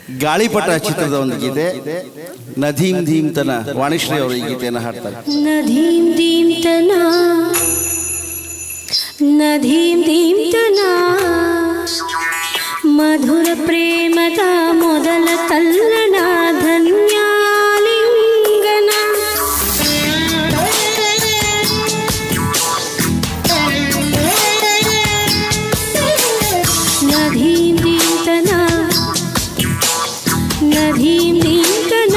ಗಾಳಿಪಟ ಚಿತ್ರದ ಒಂದು ಗೀತೆ. ನದೀಮ್ ಧೀಮ್ತನ ವಾಣಿಶ್ರೀ ಅವರು ಈ ಗೀತೆಯನ್ನು ಹಾಡ್ತಾರೆ. ನದೀಮ್ ಧೀಮ್ತನ ನದೀಮ್ ಧೀಮ್ತನ ಮಧುರ ಪ್ರೇಮದ ಮೊದಲ ತಲ್ಲಣ ಧನ್ಯಾಲಿಂಗನ ನದೀಮ್ ಧೀಮ್ತನ ನದೀಮ್ ಧೀಮ್ತನ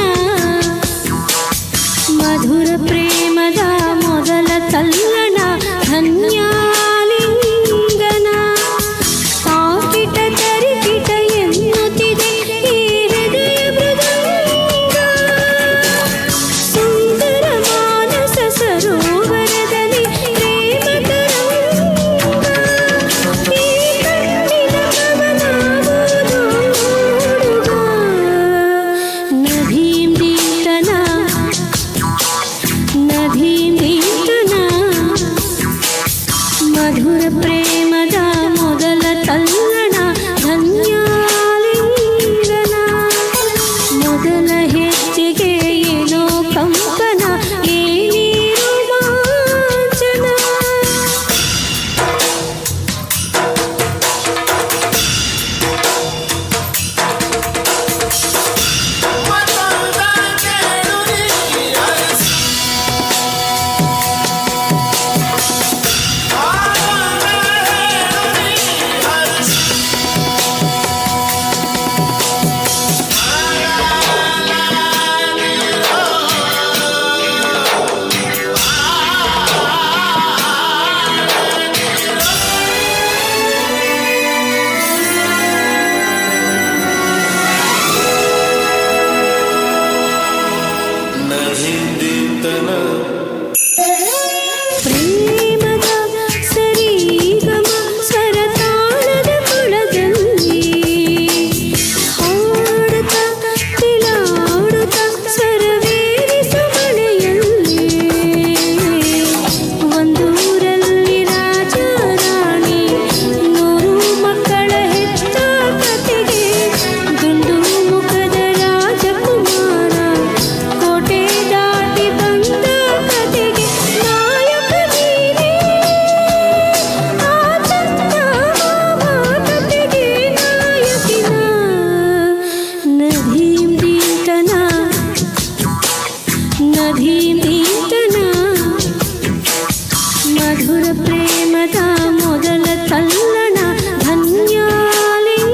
ಮಧುರ ಪ್ರೇಮದ ಮೊದಲ ತಲ್ಲಣ ಧನ್ಯಾಲಿಂಗನ ತಾಕಿಟ ತರಿಕಿಟ ಎನ್ನುತ್ತಿದೆ ಈ ಹೃದಯ ಮೃದಂಗ ಸುಂದರ ಮಾನಸ ಸರೋವರದಲ್ಲಿ ಪ್ರೇಮ ತರಂಗ ಈ ಕಣ್ಣಿನ ಕವನವಾಗುವುದು ಹುಡುಗ ನದೀಮ್ ಧೀಮ್ತನ ನದೀಮ್ ಧೀಮ್ತನ ಮಧುರ ಪ್ರೇಮದ ಮೊದಲ ತಲ್ಲಣ ಧನ್ಯಾಲಿಂಗನ ಮೊದಲ ಹೆಜ್ಜೆಗೆ ಏನೋ ಕಂಪನ ಏನೇ ರೋಮಾಂಚನ ಪ್ರೇಮದ ಸರಿಗಮ ಸ್ವರತಾಳದ ಕುಳದಲ್ಲಿ ಹಾಡುತ್ತ ತಿಲಾಡುತ್ತ ಸ್ವರವೇರಿಸು ಮಳೆಯಲ್ಲಿ ಒಂದೂರಲ್ಲಿ ರಾಜ ರಾಣಿ ನೂರು ಮಕ್ಕಳ ಹೆತ್ತ ಕತೆಗೆ ದುಂಡು ಮುಖದ ರಾಜಕುಮಾರ ಕೋಟೆ ದಾಟಿ ಬಂದ ಕತೆಗೆ ನಾಯಕ ನೀನೇ ಆ ಚಂದ ಮಾತುಕತೆಗೆ ನಾಯಕಿನ ನದೀಮ್ ಧೀಮ್ತನ ನದೀಮ್ ಧೀಮ್ತನ ಮಧುರ ಪ್ರೇಮದ ಮೊದಲ ತಲ್ಲಣ ಧನ್ಯಾಲಿಂಗನ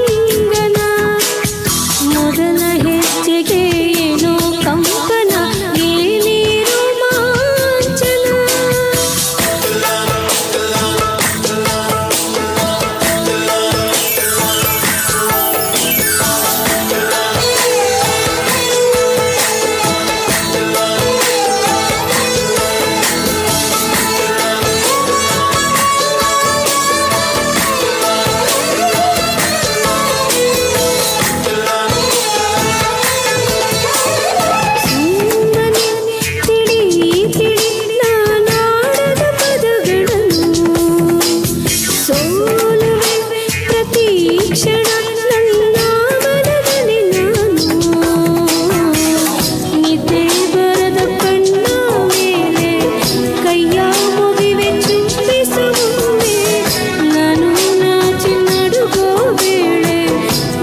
ಮೊದಲ ಹೆಜ್ಜೆಗೆ ಏನೋ ಕಂಪನ ಏನೇ ರೋಮಾಂಚನ ಸುಮ್ಮನೆ ತಿಳಿ ತಿಳಿ ನಾನಾಡದ ಪದಗಳನ್ನು ಸೋಲುವೆ ಪ್ರತಿ ಕ್ಷಣ ನನ್ನ ಮನದಲ್ಲಿ ನಾನು ನಿದ್ದೆ ಬರದ ಕಣ್ಣ ಮೇಲೆ ಕೈಯ ಮುಗಿವೆ ಚುಂಬಿಸು ಮುಂದೆ ನಾನು ನಾಚಿ ನಡುಗೋ ವೇಳೆ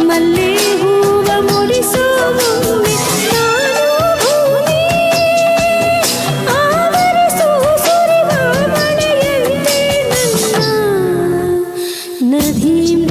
ಮಲ್ಲೆ ಹೂವ ಮುಡಿಸೋ ಮುಂದೆ ನಾನು ಭೂಮಿ ಆವರಿಸೋ ಸುರಿವ ಮಳೆಯಂತೆ ನನ್ನ ನದೀಮ್